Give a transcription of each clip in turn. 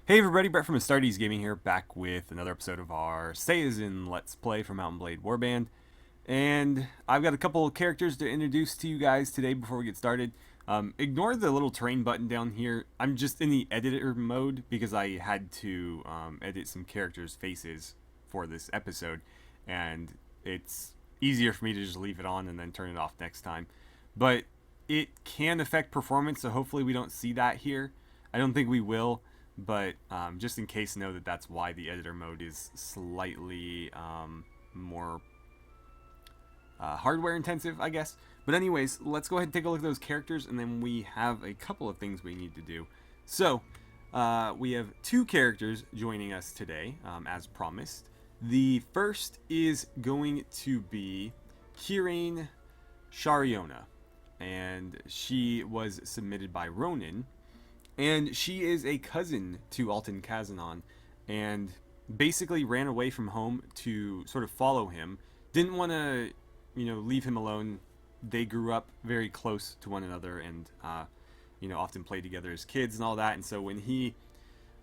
Hey everybody, Brett from AstartesGaming here, back with another episode of our Sayazn Let's Play for Mountain Blade Warband. And I've got a couple of characters to introduce to you guys today before we get started. Ignore the little terrain button down here. I'm just in the editor mode because I had to edit some characters' faces for this episode. And it's easier for me to just leave it on and then turn it off next time. But it can affect performance, so hopefully we don't see that here. I don't think we will. But just in case, know that that's why the editor mode is slightly more hardware intensive, I guess. But anyways, let's go ahead and take a look at those characters, and then we have a couple of things we need to do. So, we have two characters joining us today, as promised. The first is going to be Kirane Shariona, and she was submitted by Ronin. And she is a cousin to Alton Kazanon, and basically ran away from home to sort of follow him. Didn't want to, leave him alone. They grew up very close to one another, and often played together as kids and all that. And so when he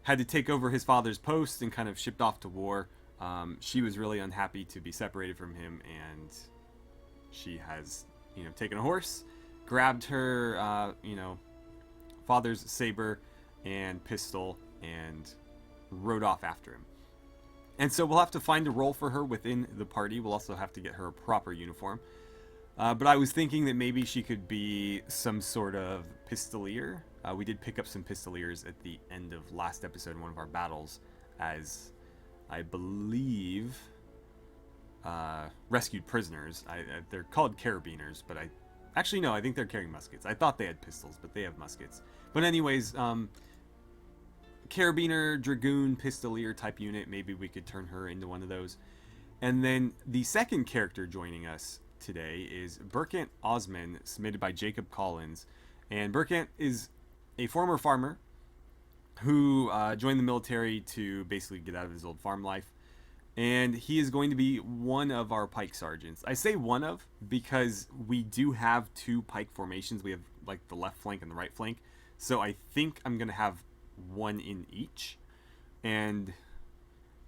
had to take over his father's post and kind of shipped off to war, she was really unhappy to be separated from him, and she has, taken a horse, grabbed her, father's saber and pistol and rode off after him. And so we'll have to find a role for her within the party. We'll also have to get her a proper uniform. But I was thinking that maybe she could be some sort of pistolier. We did pick up some pistoliers at the end of last episode in one of our battles as, I believe, rescued prisoners. They're called carabiners, but actually, no, I think they're carrying muskets. I thought they had pistols, but they have muskets. But anyways, carabiner, dragoon, pistolier type unit, maybe we could turn her into one of those. And then the second character joining us today is Burkant Osman, submitted by Jacob Collins. And Burkant is a former farmer who joined the military to basically get out of his old farm life. And he is going to be one of our pike sergeants. I say one of because we do have two pike formations. We have like the left flank and the right flank. So I think I'm going to have one in each. And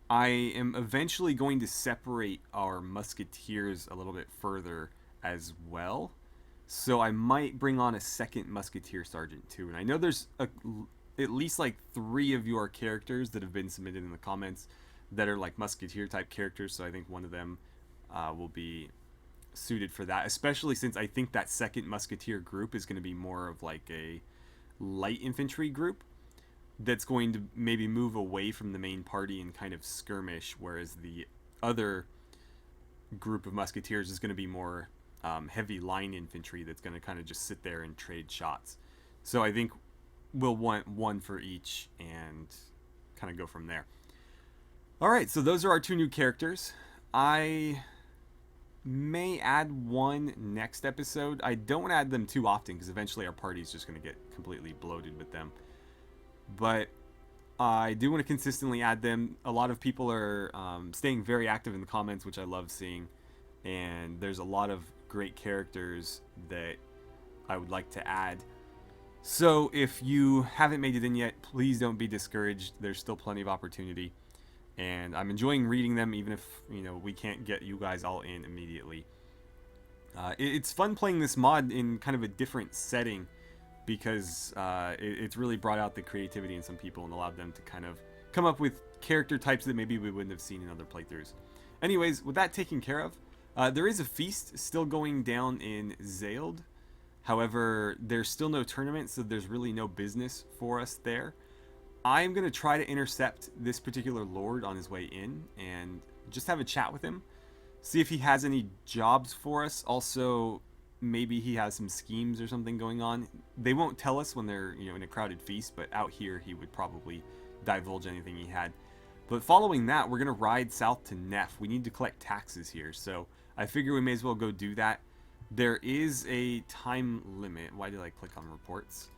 I am eventually going to separate our musketeers a little bit further as well. So I might bring on a second musketeer sergeant too. And I know there's at least like 3 of your characters that have been submitted in the comments that are like musketeer type characters, so I think one of them will be suited for that, especially since I think that second musketeer group is going to be more of like a light infantry group that's going to maybe move away from the main party and kind of skirmish, whereas the other group of musketeers is going to be more heavy line infantry that's going to kind of just sit there and trade shots. So I think we'll want one for each and kind of go from there. Alright, so those are our 2 new characters. I may add one next episode. I don't add them too often because eventually our party's just going to get completely bloated with them. But I do want to consistently add them. A lot of people are staying very active in the comments, which I love seeing. And there's a lot of great characters that I would like to add. So if you haven't made it in yet, please don't be discouraged. There's still plenty of opportunity. And I'm enjoying reading them, even if, we can't get you guys all in immediately. It's fun playing this mod in kind of a different setting because it's really brought out the creativity in some people and allowed them to kind of come up with character types that maybe we wouldn't have seen in other playthroughs. Anyways, with that taken care of, there is a feast still going down in Zayld. However, there's still no tournament, so there's really no business for us there. I'm going to try to intercept this particular lord on his way in and just have a chat with him. See if he has any jobs for us. Also, maybe he has some schemes or something going on. They won't tell us when they're, in a crowded feast, but out here he would probably divulge anything he had. But following that, we're going to ride south to Neff. We need to collect taxes here, so I figure we may as well go do that. There is a time limit. Why did I click on reports?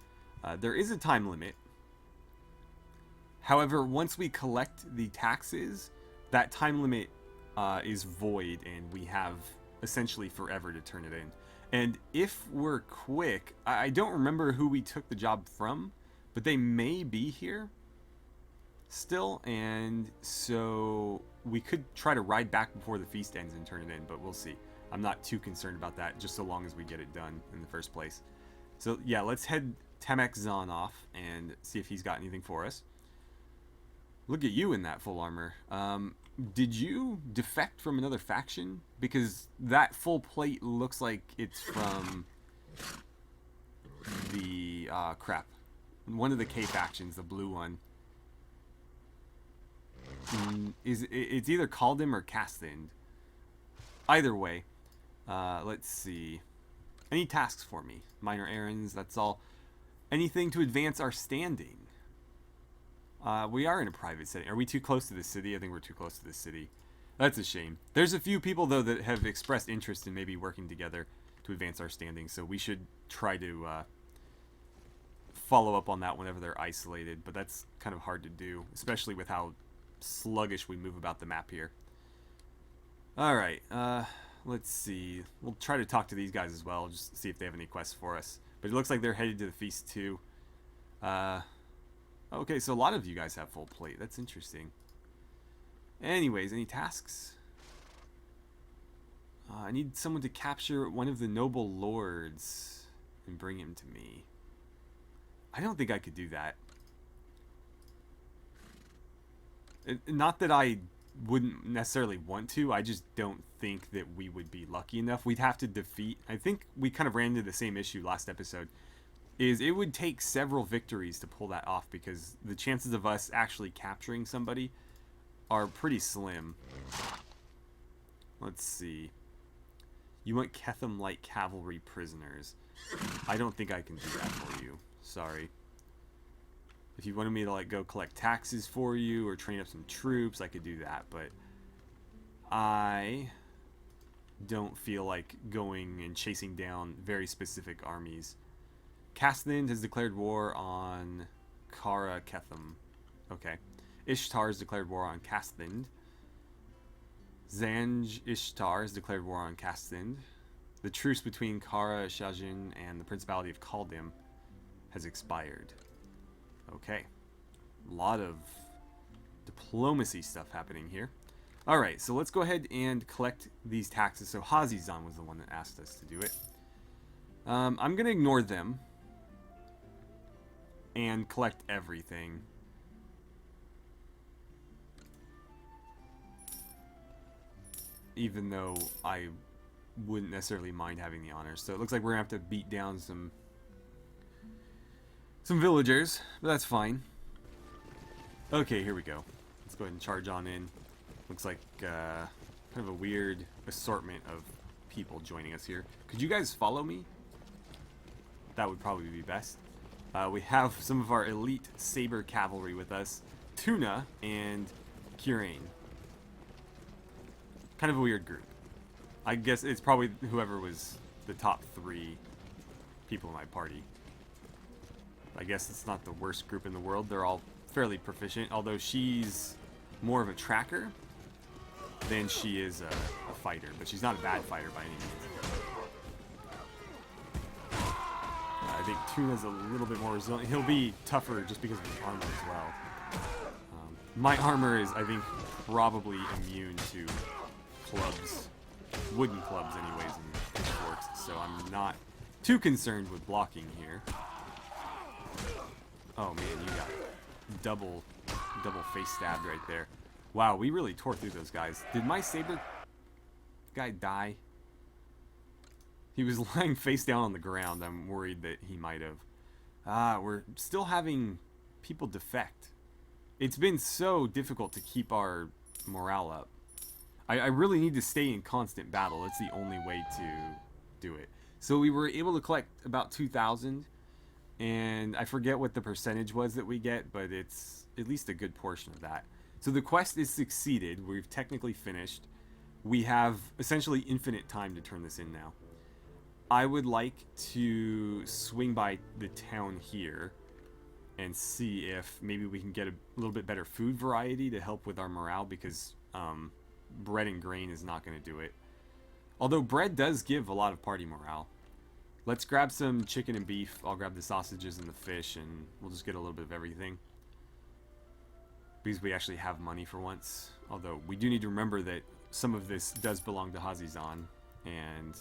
There is a time limit. However, once we collect the taxes, that time limit is void, and we have essentially forever to turn it in. And if we're quick, I don't remember who we took the job from, but they may be here. still, and so we could try to ride back before the feast ends and turn it in, but we'll see. I'm not too concerned about that, just so long as we get it done in the first place. So yeah, let's head Tamek Zahn off and see if he's got anything for us. Look at you in that full armor. Did you defect from another faction? Because that full plate looks like it's from the, crap. One of the K factions, the blue one. It's either Kaldim or Casthind. Either way, let's see. Any tasks for me? Minor errands, that's all. Anything to advance our standing? We are in a private setting. Are we too close to the city? I think we're too close to the city. That's a shame. There's a few people, though, that have expressed interest in maybe working together to advance our standing, so we should try to follow up on that whenever they're isolated, but that's kind of hard to do, especially with how sluggish we move about the map here. Alright, let's see. We'll try to talk to these guys as well, just to see if they have any quests for us. But it looks like they're headed to the feast, too. Okay, so a lot of you guys have full plate. That's interesting. Anyways, any tasks? I need someone to capture one of the noble lords and bring him to me. I don't think I could do that. Not that I wouldn't necessarily want to, I just don't think that we would be lucky enough. We'd have to defeat... I think we kind of ran into the same issue last episode. Is it would take several victories to pull that off, because the chances of us actually capturing somebody are pretty slim. Let's see. You want Ketham Light Cavalry prisoners. I don't think I can do that for you. Sorry. If you wanted me to like go collect taxes for you or train up some troops, I could do that, but I don't feel like going and chasing down very specific armies. Casthind has declared war on Kara Ketham. Okay. Ishtar has declared war on Casthind. Zanj Ishtar has declared war on Casthind. The truce between Kara Shajin and the Principality of Kaldim has expired. Okay. A lot of diplomacy stuff happening here. Alright, so let's go ahead and collect these taxes. So Hazizan was the one that asked us to do it. I'm going to ignore them and collect everything. Even though I wouldn't necessarily mind having the honors. So it looks like we're going to have to beat down some villagers, but that's fine. Okay, here we go. Let's go ahead and charge on in. Looks like kind of a weird assortment of people joining us here. Could you guys follow me? That would probably be best. We have some of our elite saber cavalry with us. Tuna and Kirain. Kind of a weird group. I guess it's probably whoever was the top 3 people in my party. I guess it's not the worst group in the world. They're all fairly proficient, although she's more of a tracker than she is a fighter. But she's not a bad fighter by any means. I think Tuna's a little bit more resilient. He'll be tougher just because of his armor as well. My armor is, I think, probably immune to clubs, wooden clubs anyways, in sports, so I'm not too concerned with blocking here. Oh man, you got double face stabbed right there. Wow, we really tore through those guys. Did my saber guy die? He was lying face down on the ground. I'm worried that he might have. We're still having people defect. It's been so difficult to keep our morale up. I really need to stay in constant battle. That's the only way to do it. So we were able to collect about 2,000. And I forget what the percentage was that we get, but it's at least a good portion of that. So the quest is succeeded. We've technically finished. We have essentially infinite time to turn this in now. I would like to swing by the town here and see if maybe we can get a little bit better food variety to help with our morale, because bread and grain is not going to do it. Although bread does give a lot of party morale. Let's grab some chicken and beef. I'll grab the sausages and the fish, and we'll just get a little bit of everything. because we actually have money for once. Although we do need to remember that some of this does belong to Hazizan, and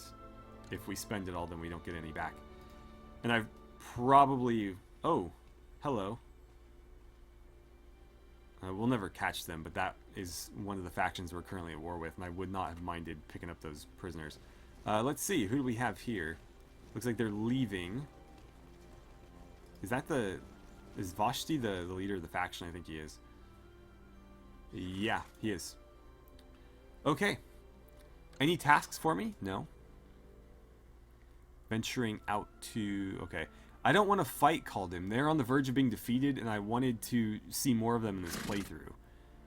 if we spend it all, then we don't get any back. And I've probably... Oh, hello. We'll never catch them, but that is one of the factions we're currently at war with, and I would not have minded picking up those prisoners. Let's see, who do we have here? Looks like they're leaving. Is that the... Is Vashti the leader of the faction? I think he is. Yeah, he is. Okay. Any tasks for me? No. Venturing out to... Okay. I don't want to fight Kaldheim. They're on the verge of being defeated, and I wanted to see more of them in this playthrough.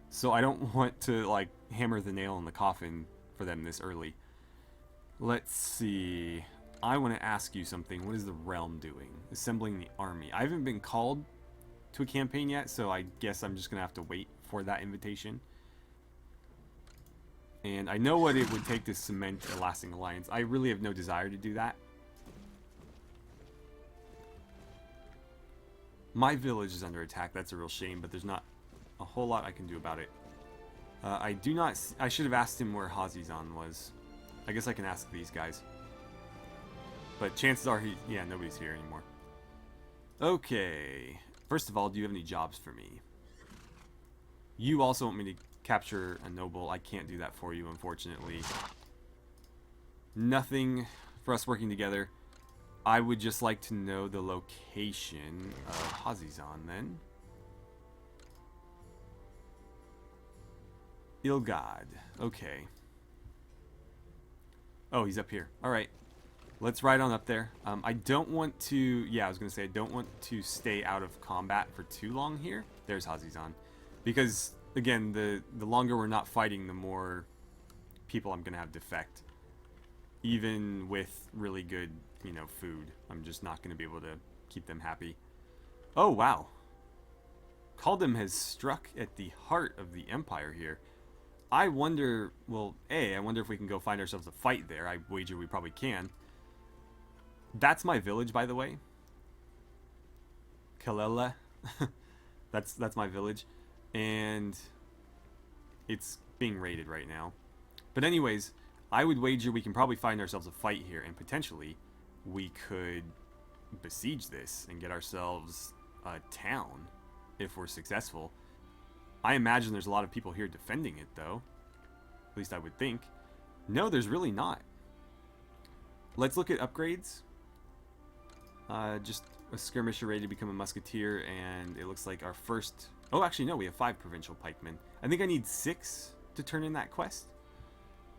So I don't want to, like, hammer the nail in the coffin for them this early. Let's see. I want to ask you something. What is the realm doing? Assembling the army. I haven't been called to a campaign yet, so I guess I'm just going to have to wait for that invitation. And I know what it would take to cement a lasting alliance. I really have no desire to do that. My village is under attack. That's a real shame, but there's not a whole lot I can do about it. I do not... I should have asked him where Hazizan was. I guess I can ask these guys. But chances are he... Yeah, nobody's here anymore. Okay. First of all, do you have any jobs for me? You also want me to capture a noble. I can't do that for you, unfortunately. Nothing for us working together. I would just like to know the location of Hazizan, then. Ilgad. Okay. Oh, he's up here. Alright. Let's ride on up there. I don't want to... Yeah, I was going to say, I don't want to stay out of combat for too long here. There's Hazizan. Because, again, the longer we're not fighting, the more people I'm going to have defect. Even with really good, you know, food. I'm just not going to be able to keep them happy. Oh, wow. Kaldheim has struck at the heart of the Empire here. I wonder... Well, I wonder if we can go find ourselves a fight there. I wager we probably can. That's my village, by the way. Kalela. That's my village. And it's being raided right now. But anyways, I would wager we can probably find ourselves a fight here, and potentially we could besiege this and get ourselves a town if we're successful. I imagine there's a lot of people here defending it, though. At least I would think. No, there's really not. Let's look at upgrades. Just a skirmisher ready to become a musketeer, and it looks like our first... Oh, actually, no, we have 5 provincial pikemen. I think I need 6 to turn in that quest.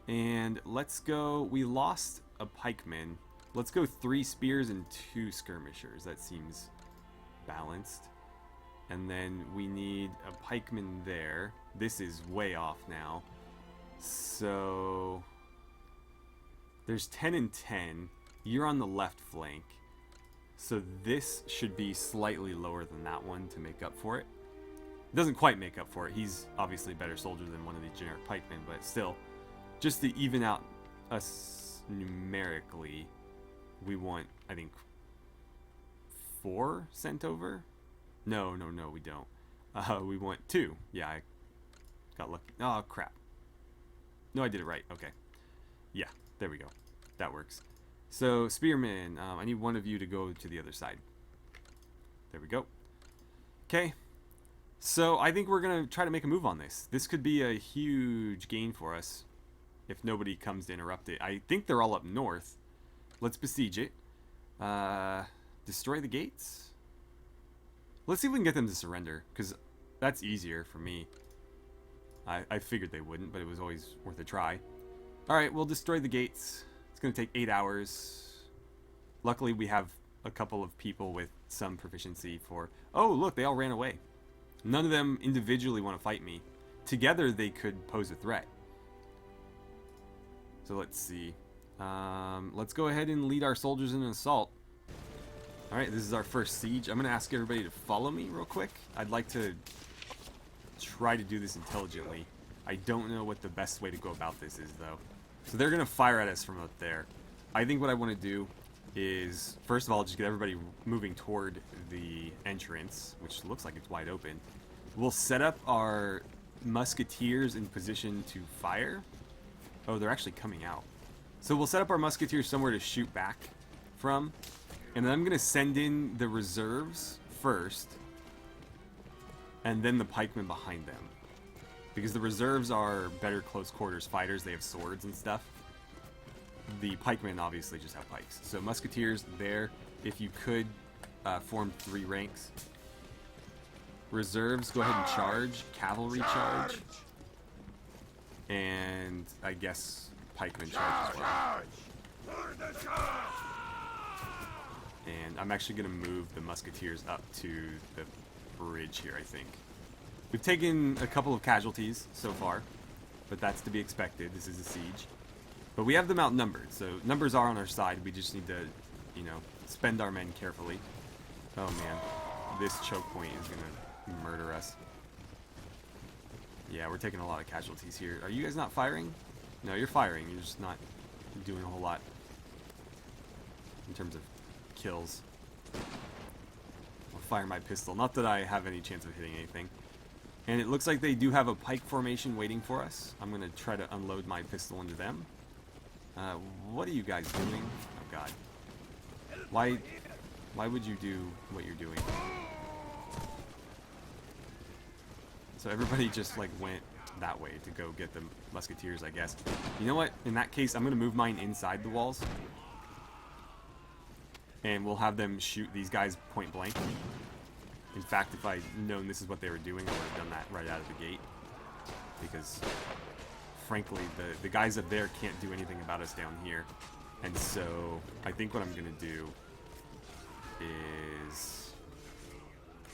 And let's go... We lost a pikeman. Let's go 3 spears and 2 skirmishers. That seems balanced. And then we need a pikeman there. This is way off now. So... There's 10 and 10. You're on the left flank. So this should be slightly lower than that one to make up for it. It doesn't quite make up for it. He's obviously a better soldier than one of these generic pikemen, but still, just to even out us numerically, we want, I think, 4 sent over? No, we don't. We want 2. Yeah, I got lucky. Oh, crap. No, I did it right. Okay. Yeah, there we go. That works. So, spearmen, I need one of you to go to the other side. There we go. Okay. So, I think we're going to try to make a move on this. This could be a huge gain for us if nobody comes to interrupt it. I think they're all up north. Let's besiege it. Destroy the gates? Let's see if we can get them to surrender, because that's easier for me. I figured they wouldn't, but it was always worth a try. Alright, we'll destroy the gates. It's going to take 8 hours. Luckily, we have a couple of people with some proficiency for... Oh, look, they all ran away. None of them individually want to fight me. Together, they could pose a threat. So let's see. Let's go ahead and lead our soldiers in an assault. Alright, this is our first siege. I'm going to ask everybody to follow me real quick. I'd like to try to do this intelligently. I don't know what the best way to go about this is, though. So they're going to fire at us from up there. I think what I want to do is, first of all, just get everybody moving toward the entrance, which looks like it's wide open. We'll set up our musketeers in position to fire. Oh, they're actually coming out. So we'll set up our musketeers somewhere to shoot back from. And then I'm going to send in the reserves first. And then the pikemen behind them. Because the reserves are better close quarters fighters. They have swords and stuff. The pikemen obviously just have pikes. So musketeers there. If you could form 3 ranks. Reserves, go ahead and charge. Cavalry charge. And I guess pikemen charge as well. And I'm actually going to move the musketeers up to the bridge here, I think. We've taken a couple of casualties so far, but that's to be expected. This is a siege. But we have them outnumbered, so numbers are on our side. We just need to, you know, spend our men carefully. Oh man, this choke point is going to murder us. Yeah, we're taking a lot of casualties here. Are you guys not firing? No, you're firing. You're just not doing a whole lot in terms of kills. I'll fire my pistol. Not that I have any chance of hitting anything. And it looks like they do have a pike formation waiting for us. I'm going to try to unload my pistol into them. What are you guys doing? Oh god. Why would you do what you're doing? So everybody just like went that way to go get the musketeers, I guess. You know what? In that case, I'm going to move mine inside the walls. And we'll have them shoot these guys point blank. In fact, if I'd known this is what they were doing, I would have done that right out of the gate. Because, frankly, the guys up there can't do anything about us down here. And so, I think what I'm going to do is...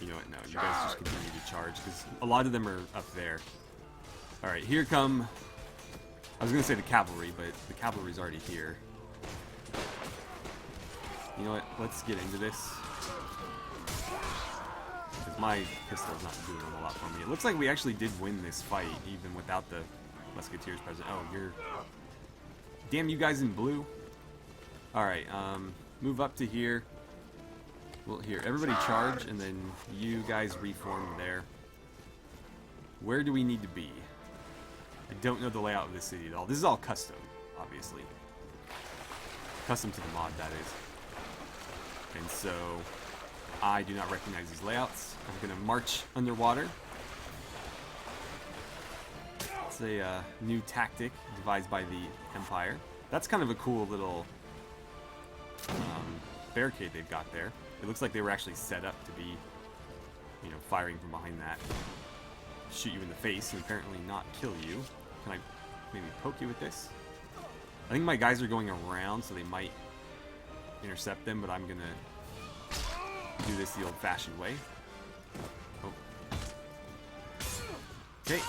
You know what? No, you guys just continue to charge, because a lot of them are up there. Alright, here come... I was going to say the cavalry, but the cavalry's already here. You know what? Let's get into this. Because my pistol's not doing a lot for me. It looks like we actually did win this fight, even without the musketeers present. Oh, you're... Damn you guys in blue. Alright, move up to here. Well, here, everybody charge, and then you guys reform there. Where do we need to be? I don't know the layout of this city at all. This is all custom, obviously. Custom to the mod, that is. And so, I do not recognize these layouts. I'm going to march underwater. It's a new tactic devised by the Empire. That's kind of a cool little barricade they've got there. It looks like they were actually set up to be, you know, firing from behind that. Shoot you in the face and apparently not kill you. Can I maybe poke you with this? I think my guys are going around, so they might intercept them, but I'm going to do this the old-fashioned way. Oh. Okay.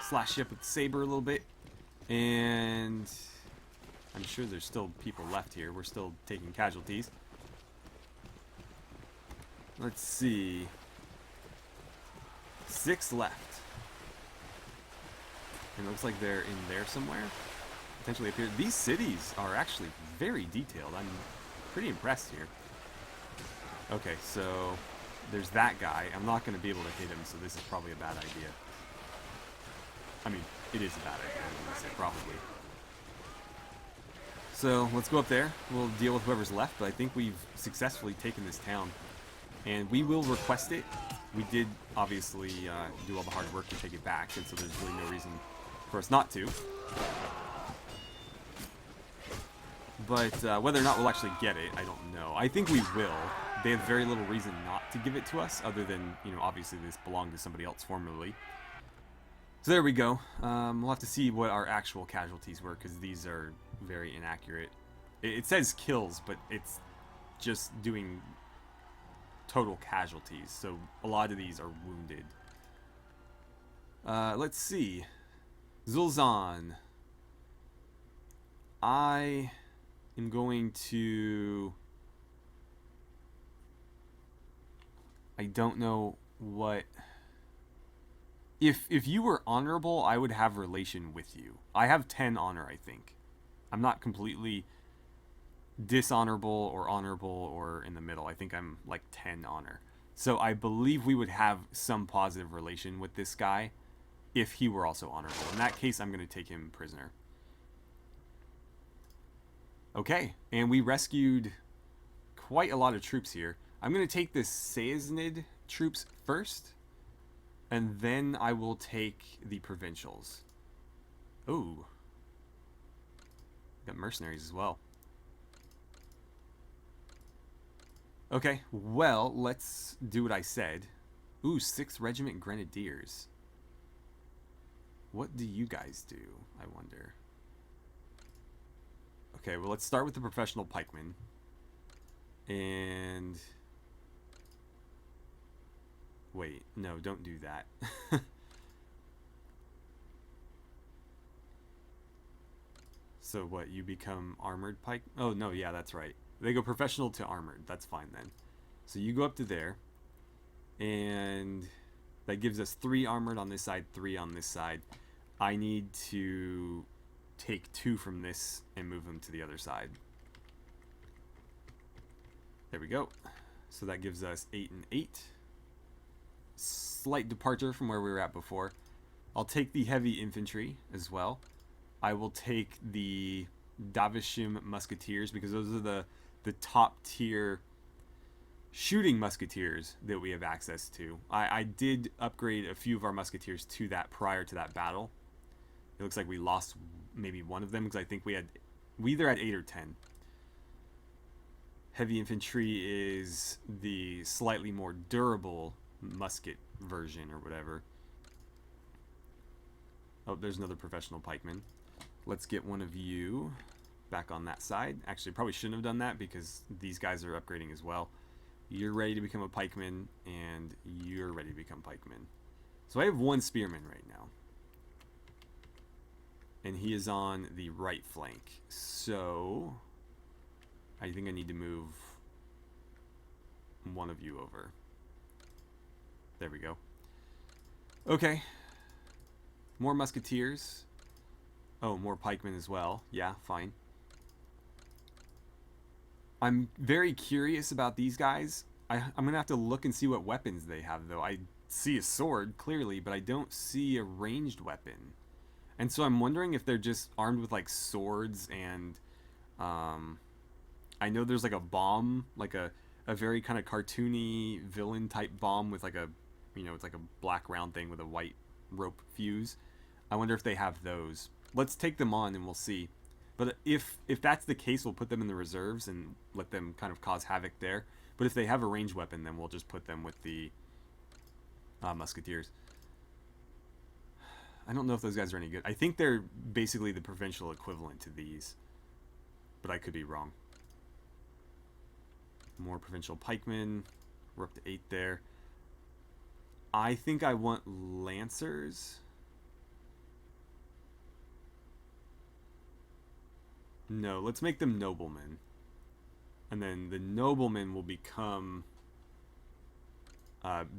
Slash you up with the saber a little bit. And I'm sure there's still people left here. We're still taking casualties. Let's see. 6 left. And it looks like they're in there somewhere. Potentially up here. These cities are actually very detailed. I'm pretty impressed here. Okay, so there's that guy. I'm not going to be able to hit him, so this is probably a bad idea. I mean, it is a bad idea, I'm going to say, probably. So, let's go up there. We'll deal with whoever's left, but I think we've successfully taken this town. And we will request it. We did, obviously, do all the hard work to take it back, and so there's really no reason for us not to. But whether or not we'll actually get it, I don't know. I think we will. They have very little reason not to give it to us, other than, you know, obviously this belonged to somebody else formerly. So there we go. We'll have to see what our actual casualties were, because these are very inaccurate. It says kills, but it's just doing total casualties, so a lot of these are wounded. Let's see. Zul'Zan. I am going to... I don't know what... If you were honorable, I would have relation with you. I have 10 honor, I think. I'm not completely dishonorable or honorable or in the middle. I think I'm like 10 honor. So I believe we would have some positive relation with this guy if he were also honorable. In that case, I'm going to take him prisoner. Okay, and we rescued quite a lot of troops here. I'm going to take the Sayazn troops first, and then I will take the provincials. Ooh. Got mercenaries as well. Okay, well, let's do what I said. Ooh, 6th Regiment Grenadiers. What do you guys do, I wonder? Okay, well, let's start with the professional pikemen. And... wait, no, don't do that. So what, you become armored pike? Oh, no, yeah, that's right. They go professional to armored. That's fine then. So you go up to there. And that gives us 3 armored on this side, 3 on this side. I need to take 2 from this and move them to the other side. There we go. So that gives us 8 and 8. Slight departure from where we were at before. I'll take the heavy infantry as well. I will take the Davishim musketeers because those are the top tier shooting musketeers that we have access to. I did upgrade a few of our musketeers to that prior to that battle. It looks like we lost maybe one of them because I think we either had 8 or 10. Heavy infantry is the slightly more durable musket version or whatever. Oh, there's another professional pikeman. Let's get one of you back on that side. Actually, probably shouldn't have done that because these guys are upgrading as well. You're ready to become a pikeman, and you're ready to become pikeman. So I have 1 spearman right now. And he is on the right flank. So I think I need to move one of you over. There we go. Okay. More musketeers. Oh, more pikemen as well. Yeah, fine. I'm very curious about these guys. I'm going to have to look and see what weapons they have, though. I see a sword, clearly, but I don't see a ranged weapon. And so I'm wondering if they're just armed with, like, swords and... I know there's, like, a bomb, like a very kind of cartoony villain-type bomb with, like, a... you know, it's like a black round thing with a white rope fuse. I wonder if they have those. Let's take them on and we'll see. But if that's the case, we'll put them in the reserves and let them kind of cause havoc there. But if they have a ranged weapon, then we'll just put them with the musketeers. I don't know if those guys are any good. I think they're basically the provincial equivalent to these. But I could be wrong. More provincial pikemen. We're up to 8 there. I think I want lancers. No, let's make them noblemen. And then the noblemen will become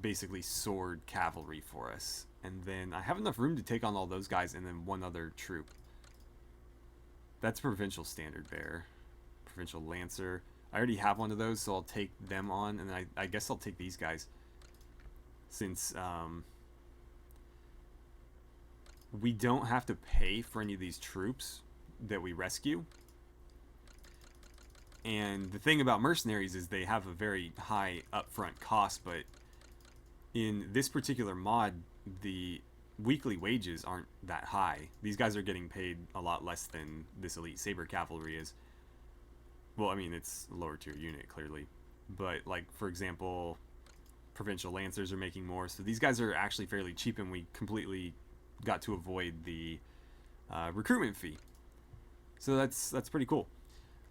basically sword cavalry for us. And then I have enough room to take on all those guys and then one other troop. That's provincial standard bearer. Provincial lancer. I already have one of those, so I'll take them on. And then I guess I'll take these guys. Since we don't have to pay for any of these troops that we rescue. And the thing about mercenaries is they have a very high upfront cost, but in this particular mod, the weekly wages aren't that high. These guys are getting paid a lot less than this elite saber cavalry is. Well, I mean, it's a lower tier unit, clearly. But, like, for example, provincial lancers are making more. So these guys are actually fairly cheap, and we completely got to avoid the recruitment fee. So that's pretty cool.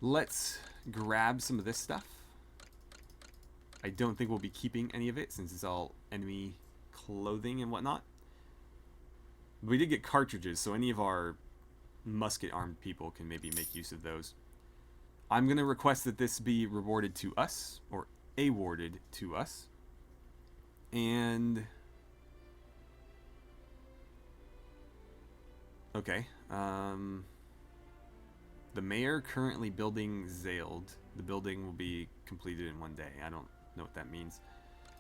Let's grab some of this stuff. I don't think we'll be keeping any of it since it's all enemy clothing and whatnot. We did get cartridges, so any of our musket armed people can maybe make use of those. I'm going to request that this be rewarded to us, or awarded to us. And okay, the mayor currently building Zailed. The building will be completed in 1 day. I don't know what that means.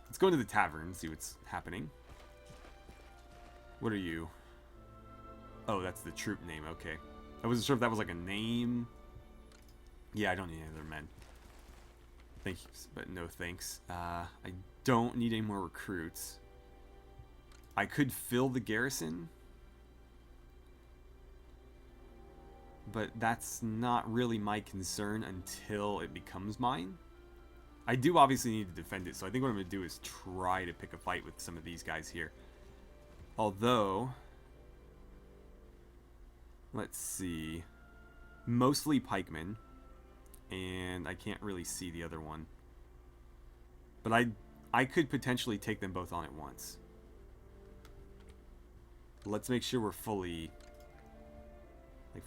Let's go into the tavern, see what's happening. What are you? Oh, that's the troop name, okay. I wasn't sure if that was like a name. Yeah, I don't need any other men. Thank you, but no thanks. I don't need any more recruits. I could fill the garrison, but that's not really my concern until it becomes mine. I do obviously need to defend it, so I think what I'm going to do is try to pick a fight with some of these guys here. Although, let's see, mostly pikemen, and I can't really see the other one. But I could potentially take them both on at once. Let's make sure we're fully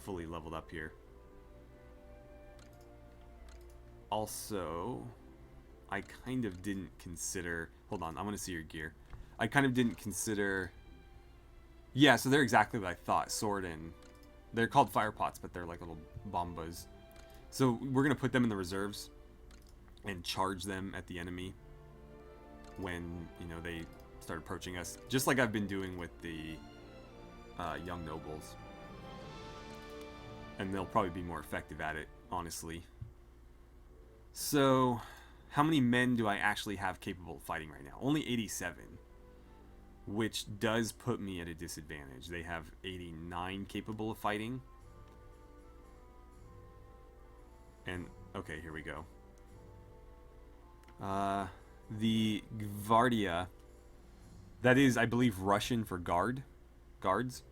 leveled up here. Also, I kind of didn't consider... Hold on, I want to see your gear. I kind of didn't consider... Yeah, so they're exactly what I thought. Sword and... They're called fire pots, but they're like little bombas. So we're going to put them in the reserves and charge them at the enemy when, you know, they start approaching us. Just like I've been doing with the young nobles. And they'll probably be more effective at it, honestly. So, how many men do I actually have capable of fighting right now? Only 87. Which does put me at a disadvantage. They have 89 capable of fighting. And, okay, here we go. The Gvardia, that is, I believe, Russian for guards.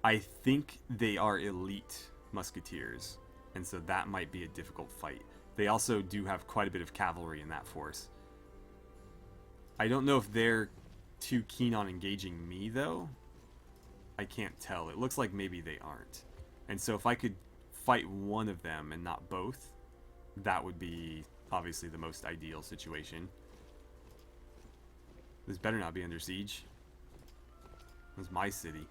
I think they are elite musketeers, and so that might be a difficult fight. They also do have quite a bit of cavalry in that force. I don't know if they're too keen on engaging me, though. I can't tell. It looks like maybe they aren't. And so if I could fight one of them and not both, that would be obviously the most ideal situation. This better not be under siege. This is my city.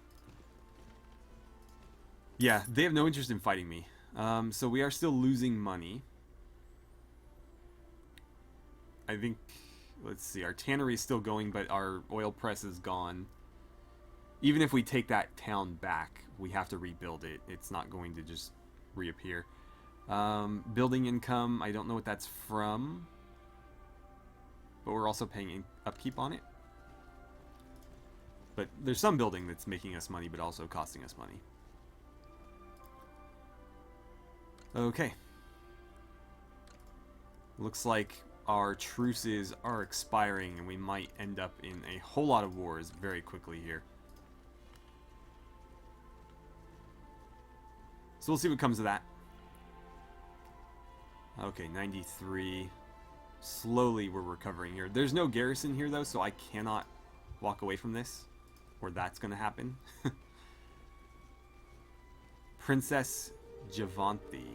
Yeah, they have no interest in fighting me. So we are still losing money. I think... Let's see, our tannery is still going, but our oil press is gone. Even if we take that town back, we have to rebuild it. It's not going to just reappear. Building income, I don't know what that's from. But we're also paying upkeep on it. But there's some building that's making us money, but also costing us money. Okay. Looks like our truces are expiring, and we might end up in a whole lot of wars very quickly here. So we'll see what comes of that. Okay, 93. Slowly we're recovering here. There's no garrison here, though, so I cannot walk away from this, or that's going to happen. Princess Javanthi.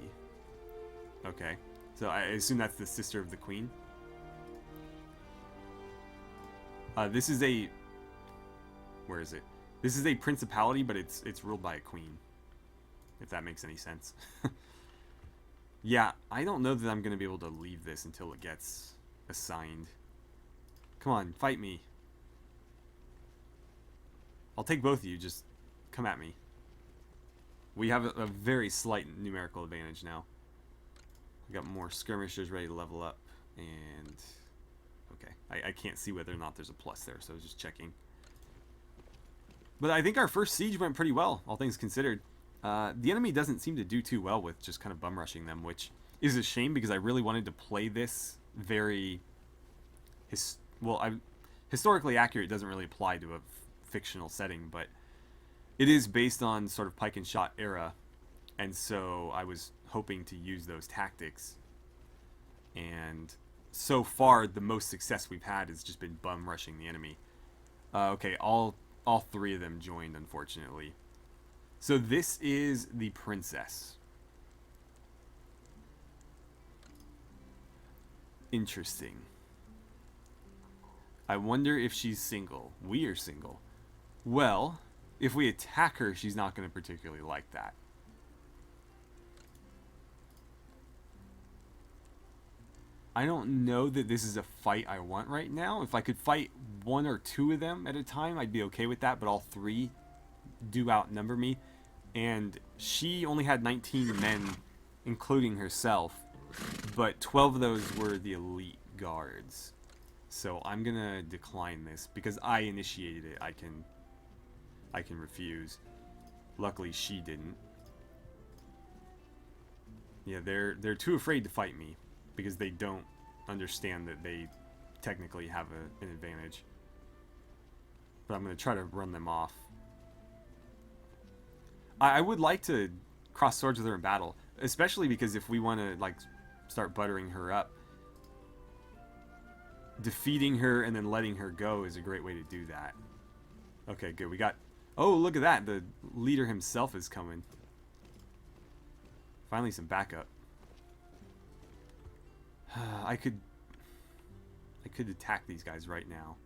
Okay. So I assume that's the sister of the queen. This is a... Where is it? This is a principality, but it's ruled by a queen. If that makes any sense. Yeah, I don't know that I'm going to be able to leave this until it gets assigned. Come on, fight me. I'll take both of you, just come at me. We have a very slight numerical advantage now. We got more skirmishers ready to level up, and okay, I can't see whether or not there's a plus there, so I was just checking. But I think our first siege went pretty well, all things considered. The enemy doesn't seem to do too well with just kind of bum rushing them, which is a shame because I really wanted to play this very historically accurate. Doesn't really apply to a fictional setting, but it is based on sort of pike and shot era, and so I was hoping to use those tactics, and so far the most success we've had has just been bum rushing the enemy. Okay, all three of them joined, unfortunately. So this is the princess. Interesting. I wonder if she's single. We are single. Well, if we attack her, she's not going to particularly like that. I don't know that this is a fight I want right now. If I could fight 1 or 2 of them at a time, I'd be okay with that, but all 3 do outnumber me. And she only had 19 men, including herself, but 12 of those were the elite guards. So I'm gonna decline this because I initiated it. I can refuse. Luckily she didn't. Yeah, they're too afraid to fight me because they don't understand that they technically have an advantage. But I'm gonna try to run them off. I would like to cross swords with her in battle, especially because if we want to like start buttering her up, defeating her and then letting her go is a great way to do that. Okay, good. We got... Oh, look at that. The leader himself is coming. Finally some backup. I could attack these guys right now.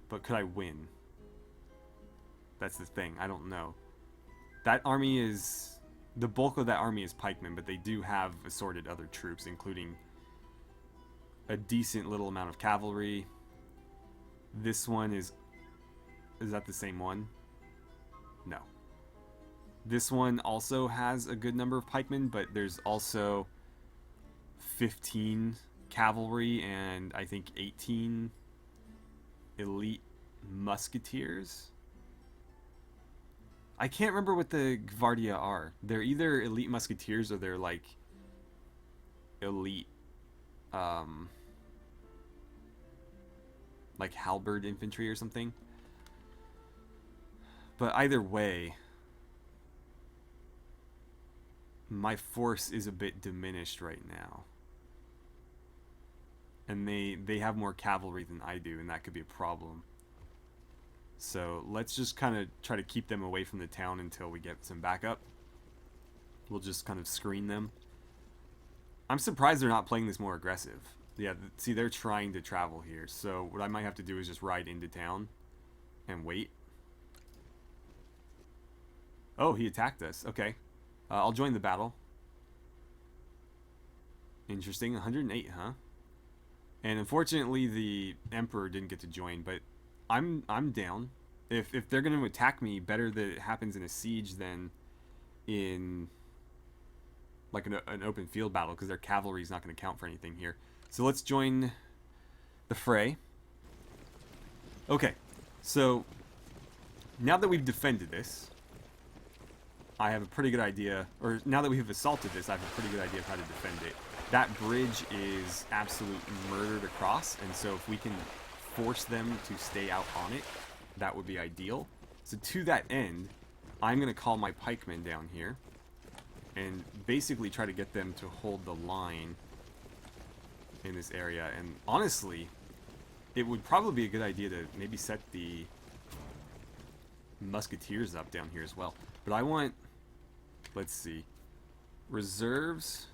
But could I win? That's the thing. I don't know. That army is... The bulk of that army is pikemen, but they do have assorted other troops, including a decent little amount of cavalry. This one is... Is that the same one? No. This one also has a good number of pikemen, but there's also 15 cavalry and I think 18 elite musketeers. I can't remember what the Gvardia are. They're either elite musketeers or they're like elite like halberd infantry or something. But either way, my force is a bit diminished right now. And they have more cavalry than I do, and that could be a problem. So let's just kind of try to keep them away from the town until we get some backup. We'll just kind of screen them. I'm surprised they're not playing this more aggressive. Yeah, see, they're trying to travel here. So what I might have to do is just ride into town and wait. Oh, he attacked us. Okay. I'll join the battle. Interesting. 108, huh? And unfortunately, the Emperor didn't get to join, but I'm down. If they're going to attack me, better that it happens in a siege than in like an open field battle, because their cavalry is not going to count for anything here. So let's join the fray. Okay, so now that we've defended this, I have a pretty good idea, or now that we have assaulted this, I have a pretty good idea of how to defend it. That bridge is absolute murdered across, and so if we can force them to stay out on it, that would be ideal. So to that end, I'm going to call my pikemen down here and basically try to get them to hold the line in this area. And honestly, it would probably be a good idea to maybe set the musketeers up down here as well. But I want, let's see, reserves,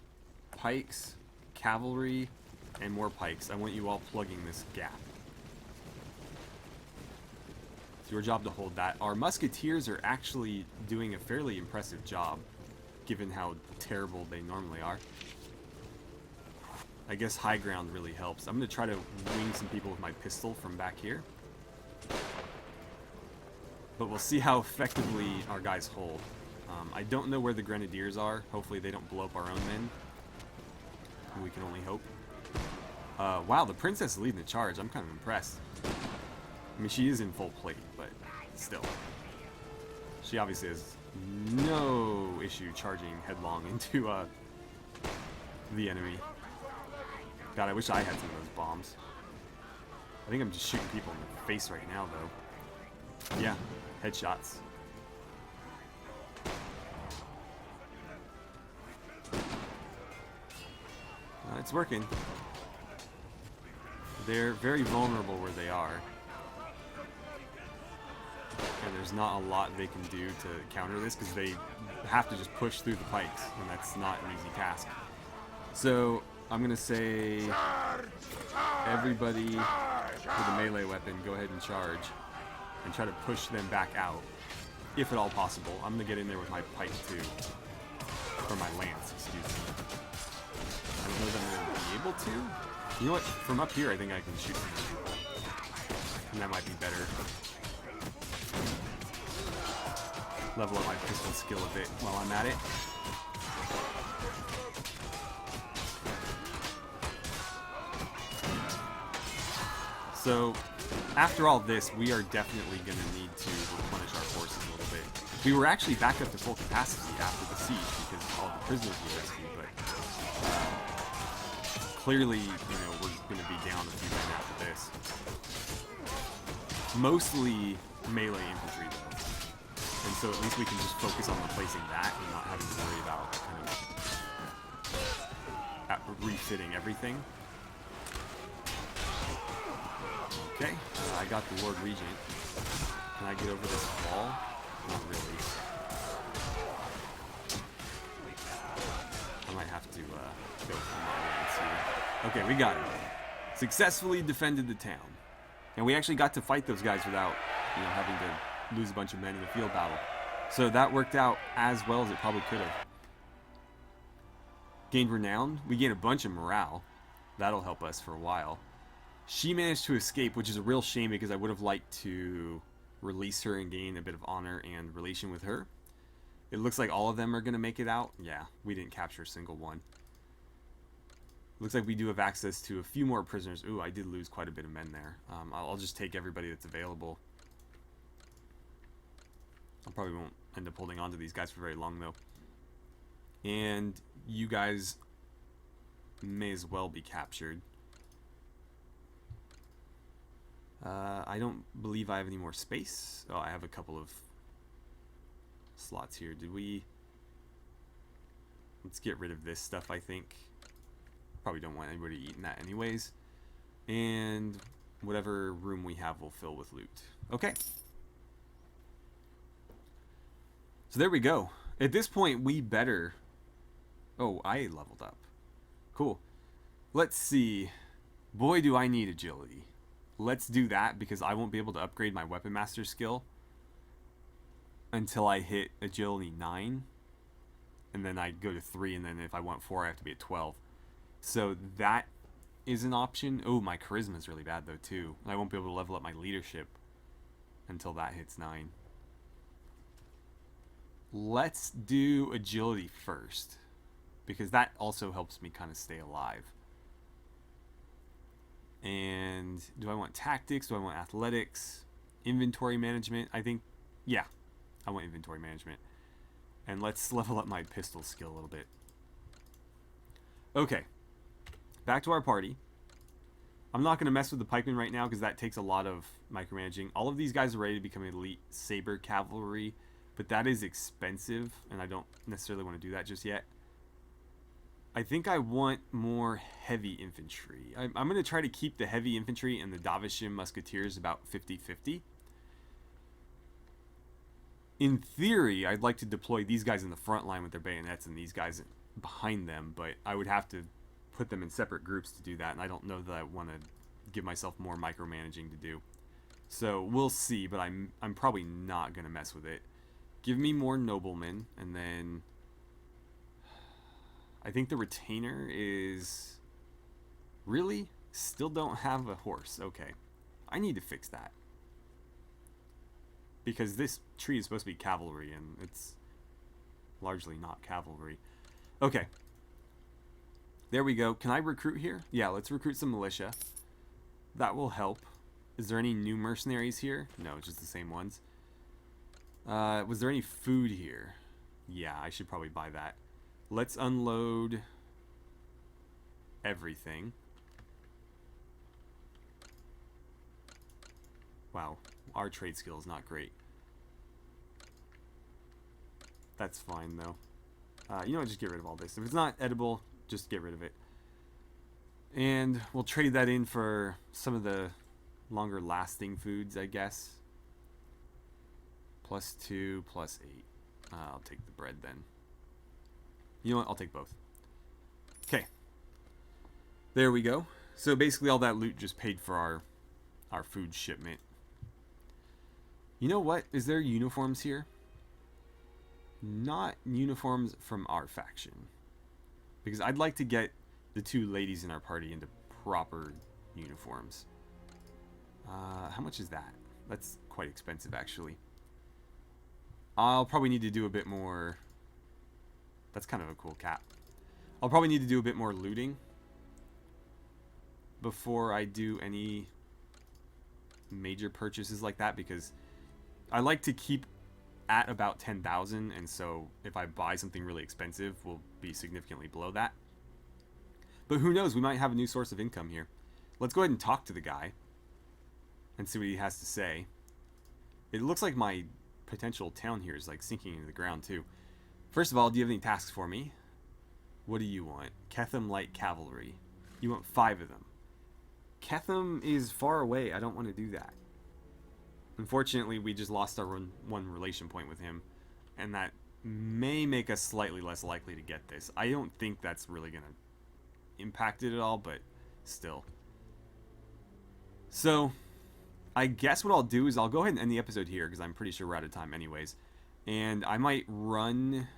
pikes, cavalry, and more pikes. I want you all plugging this gap. It's your job to hold that. Our musketeers are actually doing a fairly impressive job, given how terrible they normally are. I guess high ground really helps. I'm going to try to wing some people with my pistol from back here. But we'll see how effectively our guys hold. I don't know where the grenadiers are. Hopefully they don't blow up our own men. We can only hope. Wow, the princess is leading the charge. I'm kind of impressed. I mean, she is in full plate, but still. She obviously has no issue charging headlong into the enemy. God, I wish I had some of those bombs. I think I'm just shooting people in the face right now, though. Yeah, headshots. It's working. They're very vulnerable where they are. And there's not a lot they can do to counter this, because they have to just push through the pikes, and that's not an easy task. So I'm going to say, everybody with a melee weapon, go ahead and charge, and try to push them back out, if at all possible. I'm going to get in there with my pike too, or my lance, excuse me. I don't know that I'm going to be able to. You know what? From up here, I think I can shoot them. And that might be better. Level up my pistol skill a bit while I'm at it. So, after all this, we are definitely going to need to replenish our forces a little bit. We were actually back up to full capacity after the siege because of all the prisoners we rescued, but clearly, you know, we're going to be down a few men after this. Mostly melee infantry, though. And so at least we can just focus on replacing that and not having to worry about kind of refitting everything. Okay, I got the Lord Regent. Can I get over this wall? Not really. I might have to go from my way. Okay, we got it. Successfully defended the town. And we actually got to fight those guys without, you know, having to lose a bunch of men in the field battle. So that worked out as well as it probably could have. Gained renown. We gained a bunch of morale. That'll help us for a while. She managed to escape, which is a real shame because I would have liked to release her and gain a bit of honor and relation with her. It looks like all of them are going to make it out. Yeah, we didn't capture a single one. Looks like we do have access to a few more prisoners. Ooh, I did lose quite a bit of men there. I'll just take everybody that's available. I probably won't end up holding on to these guys for very long, though. And you guys may as well be captured. I don't believe I have any more space. Oh, I have a couple of slots here. Did we... Let's get rid of this stuff, I think. Probably don't want anybody eating that anyways. And whatever room we have will fill with loot. Okay. So there we go. At this point, we better... Oh, I leveled up. Cool. Let's see. Boy, do I need agility. Let's do that because I won't be able to upgrade my Weapon Master skill until I hit agility 9. And then I go to 3, and then if I want 4, I have to be at 12. So that is an option. Oh, my charisma is really bad though too. I won't be able to level up my leadership until that hits 9. Let's do agility first because that also helps me kind of stay alive. And do I want tactics? Do I want athletics? Inventory management? I think, yeah, I want inventory management. And let's level up my pistol skill a little bit. Okay, back to our party. I'm not going to mess with the pikemen right now because that takes a lot of micromanaging. All of these guys are ready to become elite saber cavalry, but that is expensive, and I don't necessarily want to do that just yet. I think I want more heavy infantry. I'm going to try to keep the heavy infantry and the Davishim musketeers about 50-50. In theory, I'd like to deploy these guys in the front line with their bayonets and these guys behind them, but I would have to put them in separate groups to do that, and I don't know that I want to give myself more micromanaging to do. So we'll see, but I'm probably not going to mess with it. Give me more noblemen, and then... I think the retainer is... Really? Still don't have a horse. Okay. I need to fix that. Because this tree is supposed to be cavalry, and it's largely not cavalry. Okay. There we go. Can I recruit here? Yeah, let's recruit some militia. That will help. Is there any new mercenaries here? No, just the same ones. Was there any food here? Yeah, I should probably buy that. Let's unload everything. Wow, our trade skill is not great. That's fine, though. You know what, just get rid of all this. If it's not edible, just get rid of it. And we'll trade that in for some of the longer lasting foods, I guess. +2, +8. I'll take the bread then. You know what? I'll take both. Okay. There we go. So basically all that loot just paid for our food shipment. You know what? Is there uniforms here? Not uniforms from our faction. Because I'd like to get the two ladies in our party into proper uniforms. How much is that? That's quite expensive, actually. I'll probably need to do a bit more... That's kind of a cool cap. I'll probably need to do a bit more looting before I do any major purchases like that, because I like to keep at about 10,000, and so if I buy something really expensive, we'll be significantly below that. But who knows, we might have a new source of income here. Let's go ahead and talk to the guy and see what he has to say. It looks like my potential town here is like sinking into the ground too. First of all, do you have any tasks for me? What do you want? Ketham Light Cavalry. You want 5 of them. Ketham is far away. I don't want to do that. Unfortunately, we just lost our one relation point with him, and that may make us slightly less likely to get this. I don't think that's really going to impact it at all, but still. So, I guess what I'll do is I'll go ahead and end the episode here, because I'm pretty sure we're out of time anyways. And I might run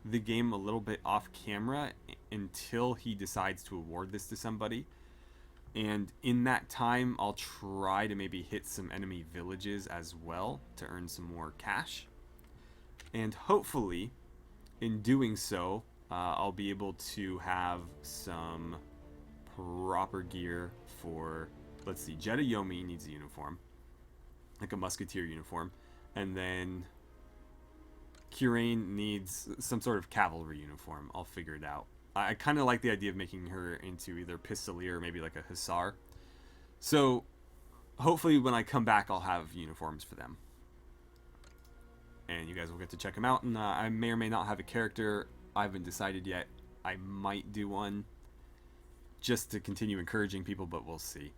the game a little bit off camera until he decides to award this to somebody. And in that time, I'll try to maybe hit some enemy villages as well to earn some more cash. And hopefully, in doing so, I'll be able to have some proper gear for, let's see, Jeddah Yomi needs a uniform, like a musketeer uniform, and then Kirain needs some sort of cavalry uniform. I'll figure it out. I kind of like the idea of making her into either Pistolier or maybe like a Hussar. So, hopefully when I come back, I'll have uniforms for them. And you guys will get to check them out. And I may or may not have a character. I haven't decided yet. I might do one just to continue encouraging people, but we'll see.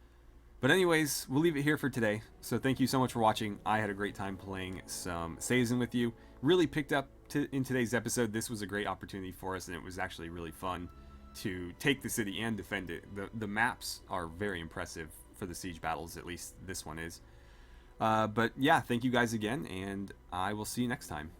But anyways, we'll leave it here for today. So thank you so much for watching. I had a great time playing some Sayazn with you. Really picked up in today's episode. This was a great opportunity for us, and it was actually really fun to take the city and defend it. The maps are very impressive for the siege battles, at least this one is. But yeah, thank you guys again, and I will see you next time.